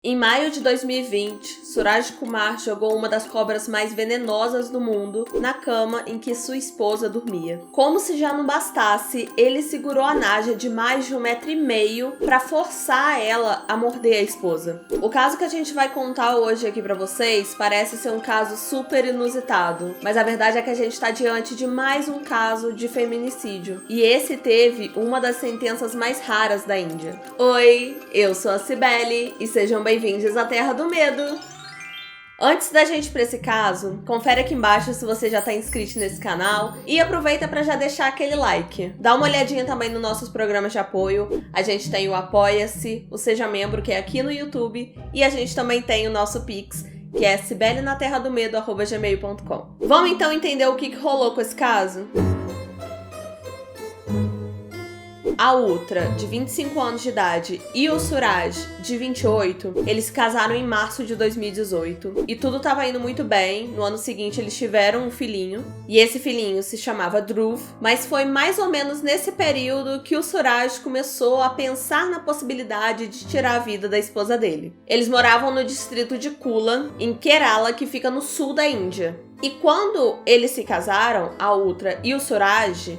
Em maio de 2020, Suraj Kumar jogou uma das cobras mais venenosas do mundo na cama em que sua esposa dormia. Como se já não bastasse, ele segurou a Naja de mais de 1,5 metro para forçar ela a morder a esposa. O caso que a gente vai contar hoje aqui para vocês parece ser um caso super inusitado, mas a verdade é que a gente está diante de mais um caso de feminicídio. E esse teve uma das sentenças mais raras da Índia. Oi, eu sou a Cibele e sejam bem-vindos à Terra do Medo! Antes da gente ir pra esse caso, confere aqui embaixo se você já tá inscrito nesse canal e aproveita para já deixar aquele like. Dá uma olhadinha também nos nossos programas de apoio. A gente tem o Apoia-se, o Seja Membro, que é aqui no YouTube, e a gente também tem o nosso Pix, que é cibelenaterradomedo@gmail.com. Vamos então entender o que rolou com esse caso? A Utra, de 25 anos de idade, e o Suraj, de 28, eles se casaram em março de 2018. E tudo estava indo muito bem. No ano seguinte, eles tiveram um filhinho. E esse filhinho se chamava Dhruv. Mas foi mais ou menos nesse período que o Suraj começou a pensar na possibilidade de tirar a vida da esposa dele. Eles moravam no distrito de Kula, em Kerala, que fica no sul da Índia. E quando eles se casaram, a Utra e o Suraj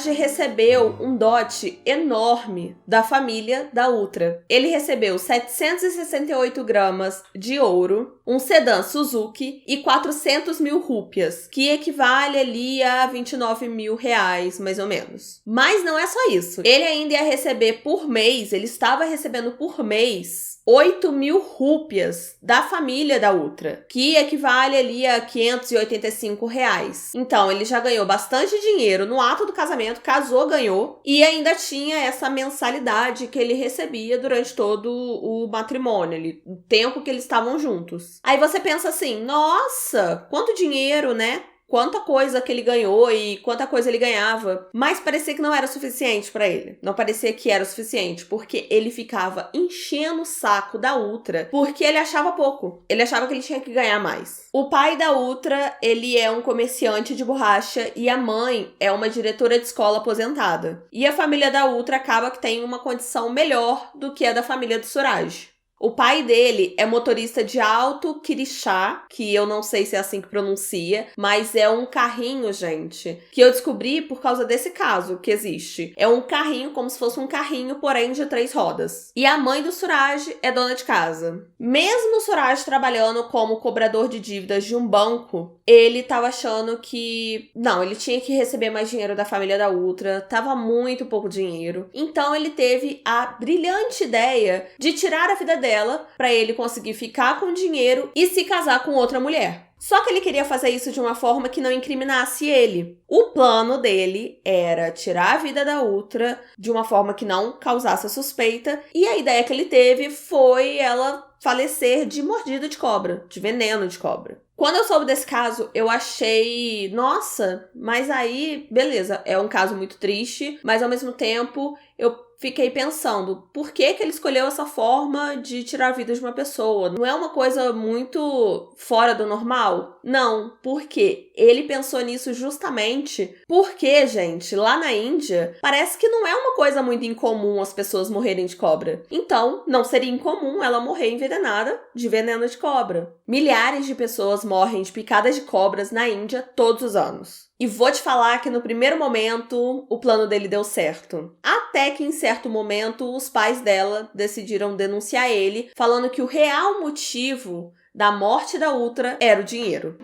recebeu um dote enorme da família da Utra. Ele recebeu 768 gramas de ouro, um sedã Suzuki e 400 mil rúpias, que equivale ali a 29 mil reais, mais ou menos. Mas não é só isso. Ele ainda ia receber por mês, ele estava recebendo por mês 8 mil rúpias da família da Utra, que equivale ali a 585 reais. Então, ele já ganhou bastante dinheiro no ato do casamento, casou, ganhou, e ainda tinha essa mensalidade que ele recebia durante todo o matrimônio, o tempo que eles estavam juntos. Aí você pensa assim, nossa, quanto dinheiro, né? Quanta coisa que ele ganhou e quanta coisa ele ganhava. Mas parecia que não era suficiente pra ele. Não parecia que era o suficiente, porque ele ficava enchendo o saco da Utra, porque ele achava pouco. Ele achava que ele tinha que ganhar mais. O pai da Utra, ele é um comerciante de borracha e a mãe é uma diretora de escola aposentada. E a família da Utra acaba que tem uma condição melhor do que a da família do Suraj. O pai dele é motorista de auto Kirisha, que eu não sei se é assim que pronuncia, mas é um carrinho, gente, que eu descobri por causa desse caso que existe. É um carrinho como se fosse um carrinho, porém de 3 rodas. E a mãe do Suraj é dona de casa. Mesmo o Suraj trabalhando como cobrador de dívidas de um banco, ele tava achando que... não, ele tinha que receber mais dinheiro da família da Utra, tava muito pouco dinheiro. Então ele teve a brilhante ideia de tirar a vida dela para ele conseguir ficar com dinheiro e se casar com outra mulher. Só que ele queria fazer isso de uma forma que não incriminasse ele. O plano dele era tirar a vida da Utra de uma forma que não causasse suspeita, e a ideia que ele teve foi ela falecer de mordida de cobra, de veneno de cobra. Quando eu soube desse caso, eu achei, nossa, mas aí, beleza, é um caso muito triste, mas ao mesmo tempo eu fiquei pensando, por que ele escolheu essa forma de tirar a vida de uma pessoa? Não é uma coisa muito fora do normal? Não, porque ele pensou nisso justamente porque, gente, lá na Índia, parece que não é uma coisa muito incomum as pessoas morrerem de cobra. Então, não seria incomum ela morrer envenenada de veneno de cobra. Milhares de pessoas morrem de picadas de cobras na Índia todos os anos. E vou te falar que no primeiro momento o plano dele deu certo. Até que em certo momento os pais dela decidiram denunciar ele, falando que o real motivo da morte da Utra era o dinheiro.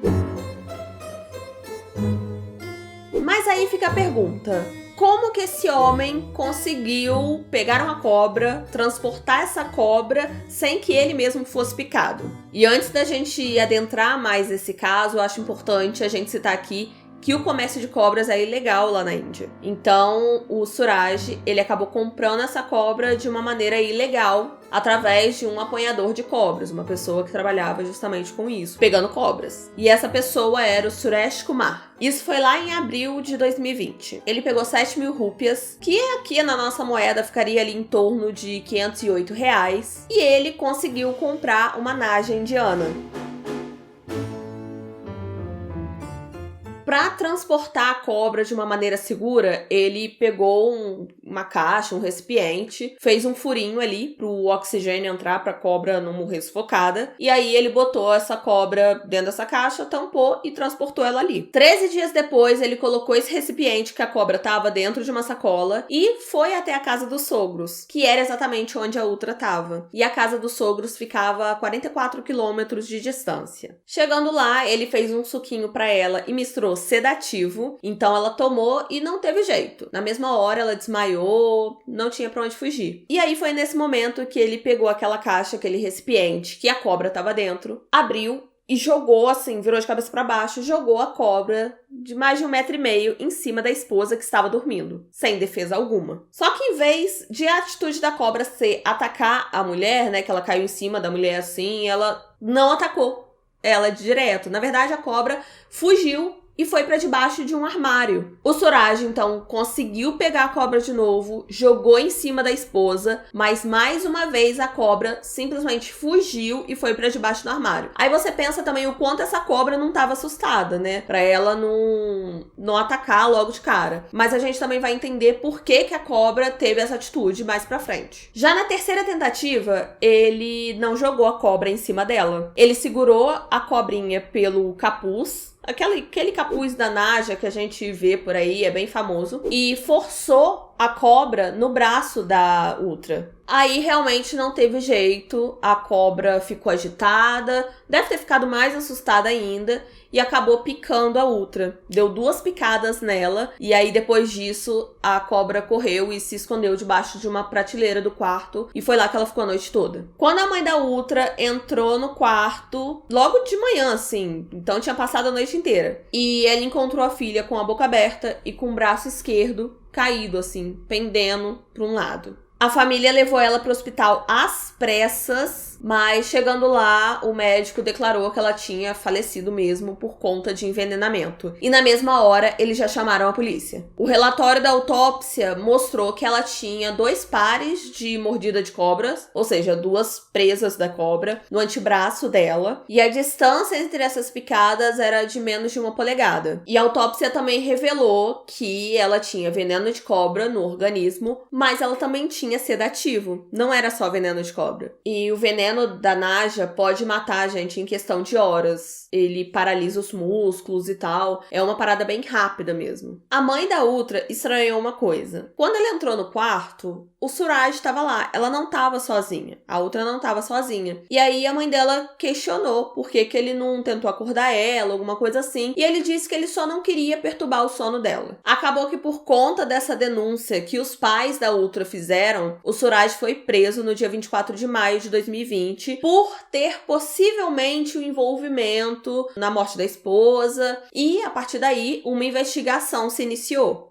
Mas aí fica a pergunta: como que esse homem conseguiu pegar uma cobra, transportar essa cobra sem que ele mesmo fosse picado? E antes da gente adentrar mais nesse caso, eu acho importante a gente citar aqui que o comércio de cobras é ilegal lá na Índia. Então, o Suraj, ele acabou comprando essa cobra de uma maneira ilegal, através de um apanhador de cobras, uma pessoa que trabalhava justamente com isso, pegando cobras. E essa pessoa era o Suresh Kumar. Isso foi lá em abril de 2020. Ele pegou 7 mil rúpias, que aqui na nossa moeda ficaria ali em torno de 508 reais, e ele conseguiu comprar uma Naja indiana. Para transportar a cobra de uma maneira segura, ele pegou uma caixa, um recipiente, fez um furinho ali pro oxigênio entrar pra cobra não morrer sufocada. E aí ele botou essa cobra dentro dessa caixa, tampou e transportou ela ali. 13 dias depois, ele colocou esse recipiente que a cobra tava dentro de uma sacola e foi até a casa dos sogros, que era exatamente onde a Ultra tava. E a casa dos sogros ficava a 44 quilômetros de distância. Chegando lá, ele fez um suquinho pra ela e misturou sedativo, então ela tomou e não teve jeito. Na mesma hora ela desmaiou, não tinha pra onde fugir. E aí foi nesse momento que ele pegou aquela caixa, aquele recipiente que a cobra tava dentro, abriu e jogou assim, virou de cabeça pra baixo, jogou a cobra de mais de 1,5 metro em cima da esposa que estava dormindo, sem defesa alguma. Só que em vez de a atitude da cobra ser atacar a mulher, né, que ela caiu em cima da mulher assim, ela não atacou ela direto. Na verdade, a cobra fugiu e foi pra debaixo de um armário. O Suraj, então, conseguiu pegar a cobra de novo, jogou em cima da esposa, mas mais uma vez a cobra simplesmente fugiu e foi pra debaixo do armário. Aí você pensa também o quanto essa cobra não tava assustada, né? Pra ela não atacar logo de cara. Mas a gente também vai entender por que a cobra teve essa atitude mais pra frente. Já na terceira tentativa, ele não jogou a cobra em cima dela. Ele segurou a cobrinha pelo capuz, aquele capuz da Naja que a gente vê por aí, é bem famoso, e forçou a cobra no braço da Ultra. Aí realmente não teve jeito, a cobra ficou agitada, deve ter ficado mais assustada ainda e acabou picando a Ultra. Deu 2 picadas nela e aí depois disso a cobra correu e se escondeu debaixo de uma prateleira do quarto e foi lá que ela ficou a noite toda. Quando a mãe da Ultra entrou no quarto, logo de manhã assim, então tinha passado a noite inteira, e ela encontrou a filha com a boca aberta e com o braço esquerdo caído assim, pendendo para um lado. A família levou ela para o hospital às pressas, mas chegando lá, o médico declarou que ela tinha falecido mesmo por conta de envenenamento. E na mesma hora, eles já chamaram a polícia. O relatório da autópsia mostrou que ela tinha 2 pares de mordida de cobras, ou seja, 2 presas da cobra, no antebraço dela. E a distância entre essas picadas era de menos de 1 polegada. E a autópsia também revelou que ela tinha veneno de cobra no organismo, mas ela também tinha sedativo, não era só veneno de cobra. E o veneno da Naja pode matar a gente em questão de horas. Ele paralisa os músculos e tal. É uma parada bem rápida mesmo. A mãe da Ultra estranhou uma coisa. Quando ela entrou no quarto, o Suraj estava lá. Ela não estava sozinha. A Ultra não estava sozinha. E aí a mãe dela questionou por que ele não tentou acordar ela, alguma coisa assim. E ele disse que ele só não queria perturbar o sono dela. Acabou que por conta dessa denúncia que os pais da Ultra fizeram, o Suraj foi preso no dia 24 de maio de 2020 por ter possivelmente o envolvimento na morte da esposa e, a partir daí, uma investigação se iniciou.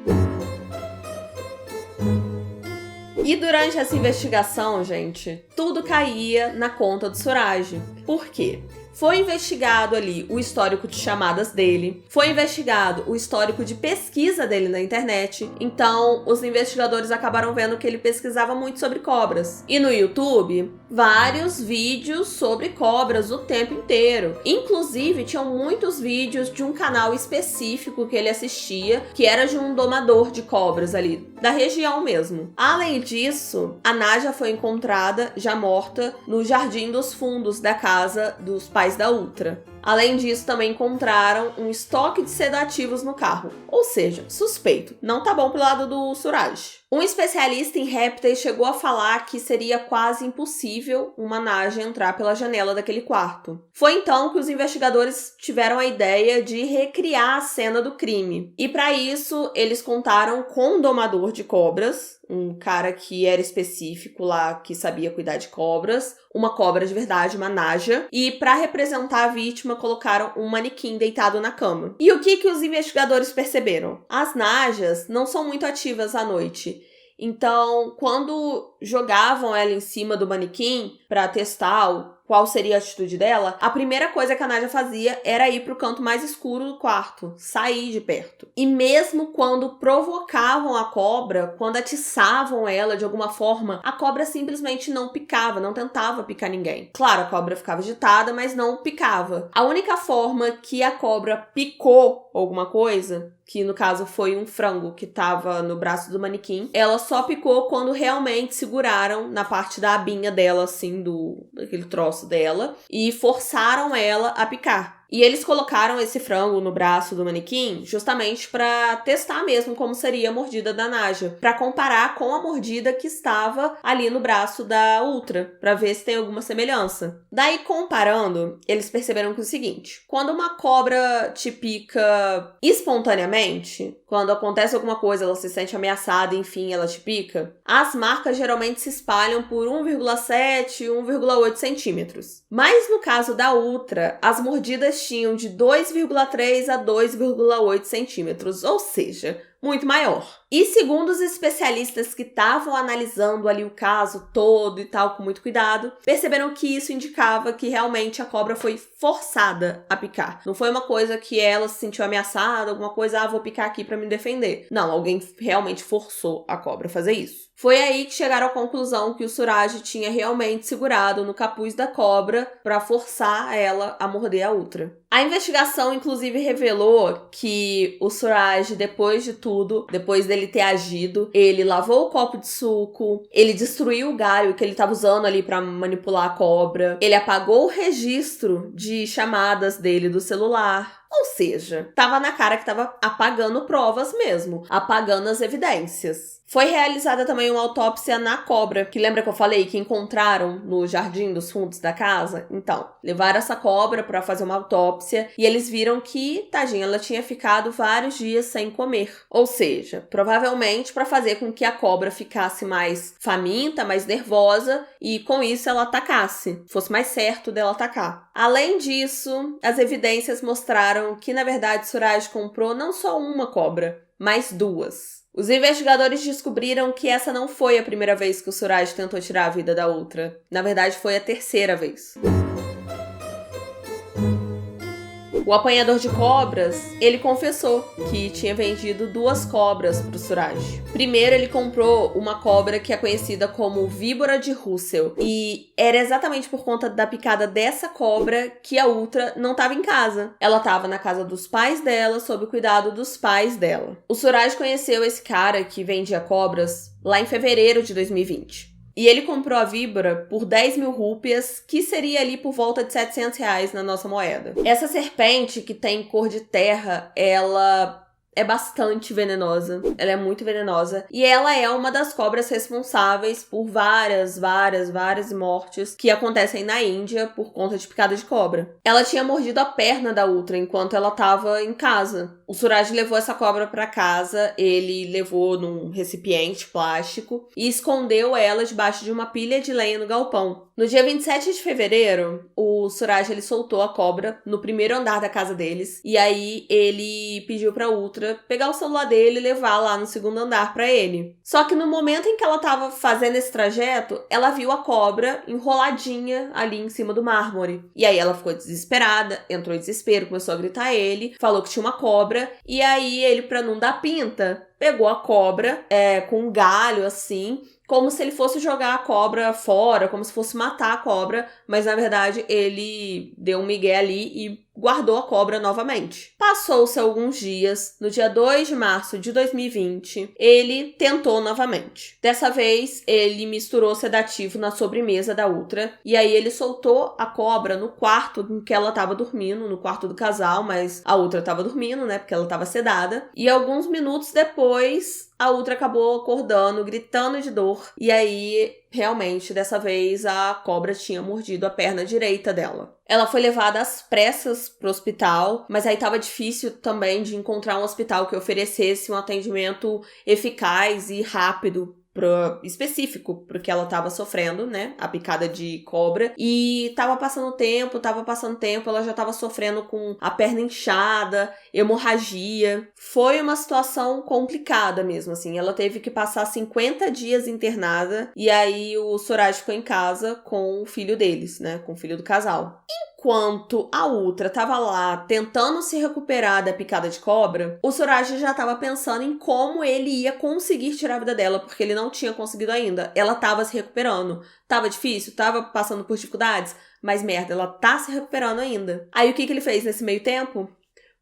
E durante essa investigação, gente, tudo caía na conta do Suraj. Por quê? Foi investigado ali o histórico de chamadas dele, foi investigado o histórico de pesquisa dele na internet, então os investigadores acabaram vendo que ele pesquisava muito sobre cobras. E no YouTube, vários vídeos sobre cobras o tempo inteiro. Inclusive, tinham muitos vídeos de um canal específico que ele assistia, que era de um domador de cobras ali, da região mesmo. Além disso, a Naja foi encontrada, já morta, no jardim dos fundos da casa dos pais da Ultra. Além disso, também encontraram um estoque de sedativos no carro. Ou seja, suspeito. Não tá bom pro lado do Suraj. Um especialista em répteis chegou a falar que seria quase impossível uma Naja entrar pela janela daquele quarto. Foi então que os investigadores tiveram a ideia de recriar a cena do crime. E para isso, eles contaram com um domador de cobras, um cara que era específico lá, que sabia cuidar de cobras, uma cobra de verdade, uma Naja, e para representar a vítima colocaram um manequim deitado na cama. E o que os investigadores perceberam? As Najas não são muito ativas à noite. Então, quando jogavam ela em cima do manequim pra testar qual seria a atitude dela, a primeira coisa que a Nadia fazia era ir pro canto mais escuro do quarto, sair de perto. E mesmo quando provocavam a cobra, quando atiçavam ela de alguma forma, a cobra simplesmente não picava, não tentava picar ninguém. Claro, a cobra ficava agitada, mas não picava. A única forma que a cobra picou alguma coisa, que no caso foi um frango que tava no braço do manequim, ela só picou quando realmente seguraram na parte da abinha dela, assim, daquele troço dela, e forçaram ela a picar. E eles colocaram esse frango no braço do manequim justamente pra testar mesmo como seria a mordida da Naja, pra comparar com a mordida que estava ali no braço da Ultra, pra ver se tem alguma semelhança. Daí, comparando, eles perceberam que é o seguinte: quando uma cobra te pica espontaneamente, quando acontece alguma coisa, ela se sente ameaçada, enfim, ela te pica, as marcas geralmente se espalham por 1,7, 1,8 centímetros. Mas no caso da Ultra, as mordidas tinham de 2,3 a 2,8 centímetros, ou seja, muito maior. E segundo os especialistas que estavam analisando ali o caso todo e tal, com muito cuidado, perceberam que isso indicava que realmente a cobra foi forçada a picar. Não foi uma coisa que ela se sentiu ameaçada, alguma coisa, vou picar aqui pra me defender. Não, alguém realmente forçou a cobra a fazer isso. Foi aí que chegaram à conclusão que o Suraj tinha realmente segurado no capuz da cobra para forçar ela a morder a Ultra. A investigação, inclusive, revelou que o Suraj, depois de tudo, depois dele ter agido, ele lavou o copo de suco, ele destruiu o galho que ele estava usando ali para manipular a cobra, ele apagou o registro de chamadas dele do celular. Ou seja, tava na cara que tava apagando provas mesmo, apagando as evidências. Foi realizada também uma autópsia na cobra, que lembra que eu falei que encontraram no jardim dos fundos da casa? Então, levaram essa cobra para fazer uma autópsia e eles viram que, tadinha, ela tinha ficado vários dias sem comer. Ou seja, provavelmente para fazer com que a cobra ficasse mais faminta, mais nervosa e com isso ela atacasse, fosse mais certo dela atacar. Além disso, as evidências mostraram que, na verdade, Suraj comprou não só uma cobra, mas duas. Os investigadores descobriram que essa não foi a primeira vez que o Suraj tentou tirar a vida da Ultra. Na verdade, foi a terceira vez. O apanhador de cobras, ele confessou que tinha vendido 2 cobras para o Suraj. Primeiro, ele comprou uma cobra que é conhecida como víbora de Russell. E era exatamente por conta da picada dessa cobra que a Ultra não estava em casa. Ela estava na casa dos pais dela, sob o cuidado dos pais dela. O Suraj conheceu esse cara que vendia cobras lá em fevereiro de 2020. E ele comprou a víbora por 10 mil rúpias, que seria ali por volta de R$700 na nossa moeda. Essa serpente, que tem cor de terra, ela é bastante venenosa. Ela é muito venenosa. E ela é uma das cobras responsáveis por várias mortes que acontecem na Índia por conta de picada de cobra. Ela tinha mordido a perna da Ultra enquanto ela estava em casa. O Suraj levou essa cobra para casa, ele levou num recipiente plástico e escondeu ela debaixo de uma pilha de lenha no galpão. No dia 27 de fevereiro, o Suraj ele soltou a cobra no primeiro andar da casa deles e aí ele pediu pra Ultra pegar o celular dele e levar lá no segundo andar pra ele. Só que no momento em que ela tava fazendo esse trajeto, ela viu a cobra enroladinha ali em cima do mármore. E aí ela ficou desesperada, entrou em desespero, começou a gritar a ele, falou que tinha uma cobra, e aí ele, pra não dar pinta, pegou a cobra com um galho assim, como se ele fosse jogar a cobra fora, como se fosse matar a cobra, mas na verdade ele deu um migué ali e guardou a cobra novamente. Passou-se alguns dias, no dia 2 de março de 2020, ele tentou novamente. Dessa vez, ele misturou sedativo na sobremesa da Ultra, e aí ele soltou a cobra no quarto em que ela estava dormindo, no quarto do casal, mas a Ultra estava dormindo, né, porque ela estava sedada, e alguns minutos depois, a Ultra acabou acordando, gritando de dor, e aí, realmente, dessa vez, a cobra tinha mordido a perna direita dela. Ela foi levada às pressas pro hospital, mas aí tava difícil também de encontrar um hospital que oferecesse um atendimento eficaz e rápido específico pro que ela tava sofrendo, né? A picada de cobra. E tava passando tempo, ela já tava sofrendo com a perna inchada, hemorragia. Foi uma situação complicada mesmo, assim. Ela teve que passar 50 dias internada e aí o Suraj ficou em casa com o filho deles, né? Com o filho do casal. Enquanto a Ultra tava lá tentando se recuperar da picada de cobra, o Suraj já tava pensando em como ele ia conseguir tirar a vida dela, porque ele não tinha conseguido ainda. Ela tava se recuperando. Tava difícil, tava passando por dificuldades, mas merda, ela tá se recuperando ainda. Aí o que ele fez nesse meio tempo?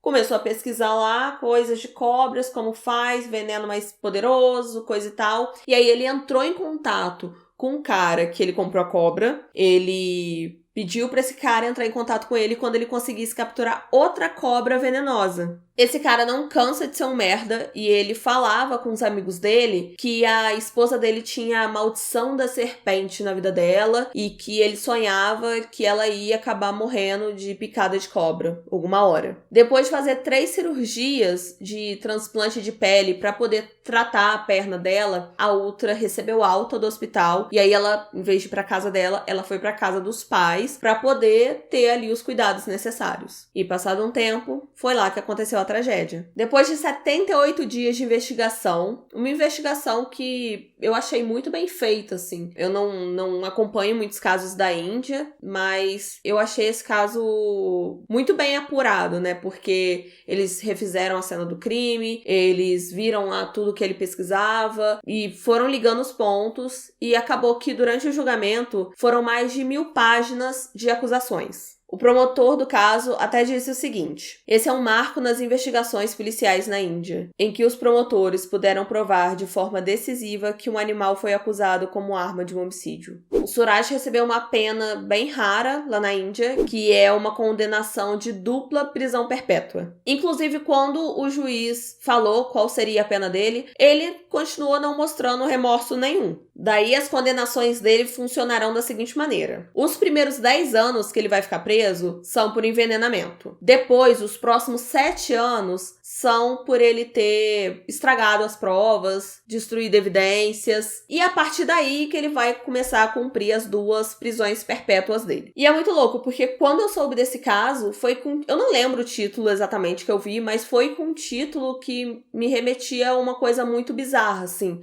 Começou a pesquisar lá coisas de cobras, como faz, veneno mais poderoso, coisa e tal. E aí ele entrou em contato com um cara que ele comprou a cobra. Ele pediu pra esse cara entrar em contato com ele quando ele conseguisse capturar outra cobra venenosa. Esse cara não cansa de ser um merda e ele falava com os amigos dele que a esposa dele tinha a maldição da serpente na vida dela e que ele sonhava que ela ia acabar morrendo de picada de cobra alguma hora. Depois de fazer 3 cirurgias de transplante de pele para poder tratar a perna dela, a Ultra recebeu alta do hospital e aí ela, em vez de ir pra casa dela, ela foi pra casa dos pais para poder ter ali os cuidados necessários. E passado um tempo, foi lá que aconteceu a tragédia. Depois de 78 dias de investigação, uma investigação que eu achei muito bem feita, assim. Eu não acompanho muitos casos da Índia, mas eu achei esse caso muito bem apurado, né? Porque eles refizeram a cena do crime, eles viram lá tudo que ele pesquisava e foram ligando os pontos e acabou que durante o julgamento foram mais de 1000 páginas de acusações. O promotor do caso até disse o seguinte: esse é um marco nas investigações policiais na Índia, em que os promotores puderam provar de forma decisiva que um animal foi acusado como arma de um homicídio. O Suraj recebeu uma pena bem rara lá na Índia, que é uma condenação de dupla prisão perpétua. Inclusive, quando o juiz falou qual seria a pena dele, ele continuou não mostrando remorso nenhum. Daí as condenações dele funcionarão da seguinte maneira: os primeiros 10 anos que ele vai ficar preso são por envenenamento. Depois, os próximos 7 anos são por ele ter estragado as provas, destruído evidências, e a partir daí que ele vai começar a cumprir as 2 prisões perpétuas dele. E é muito louco, porque quando eu soube desse caso, foi com... eu não lembro o título exatamente que eu vi, mas foi com um título que me remetia a uma coisa muito bizarra, assim.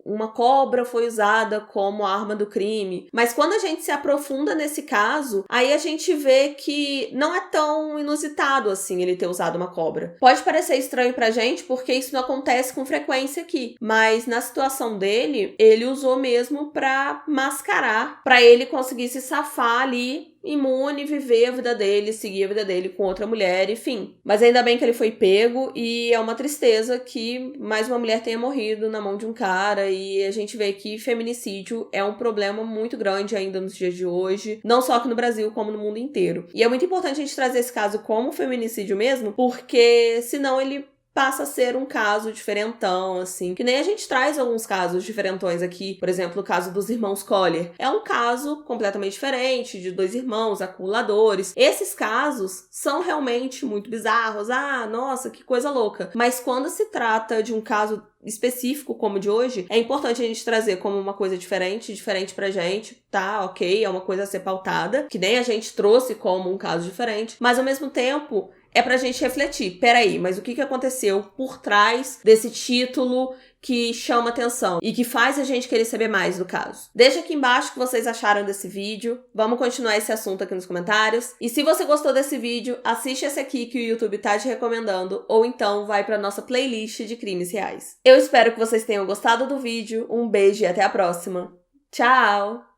Uma cobra foi usada como arma do crime. Mas quando a gente se aprofunda nesse caso, aí a gente vê que não é tão inusitado assim ele ter usado uma cobra. Pode parecer estranho pra gente, porque isso não acontece com frequência aqui. Mas na situação dele, ele usou mesmo pra mascarar, pra ele conseguir se safar ali, imune, viver a vida dele, seguir a vida dele com outra mulher, enfim. Mas ainda bem que ele foi pego e é uma tristeza que mais uma mulher tenha morrido na mão de um cara e a gente vê que feminicídio é um problema muito grande ainda nos dias de hoje, não só aqui no Brasil, como no mundo inteiro. E é muito importante a gente trazer esse caso como feminicídio mesmo, porque senão ele passa a ser um caso diferentão, assim. Que nem a gente traz alguns casos diferentões aqui. Por exemplo, o caso dos irmãos Collier. É um caso completamente diferente, de 2 irmãos acumuladores. Esses casos são realmente muito bizarros. Ah, nossa, que coisa louca. Mas quando se trata de um caso específico como o de hoje, é importante a gente trazer como uma coisa diferente pra gente, tá, ok, é uma coisa a ser pautada, que nem a gente trouxe como um caso diferente, mas ao mesmo tempo é pra gente refletir, peraí, mas o que aconteceu por trás desse título que chama atenção e que faz a gente querer saber mais do caso? Deixa aqui embaixo o que vocês acharam desse vídeo, vamos continuar esse assunto aqui nos comentários, e se você gostou desse vídeo, assiste esse aqui que o YouTube tá te recomendando, ou então vai pra nossa playlist de crimes reais. Eu espero que vocês tenham gostado do vídeo, um beijo e até a próxima. Tchau!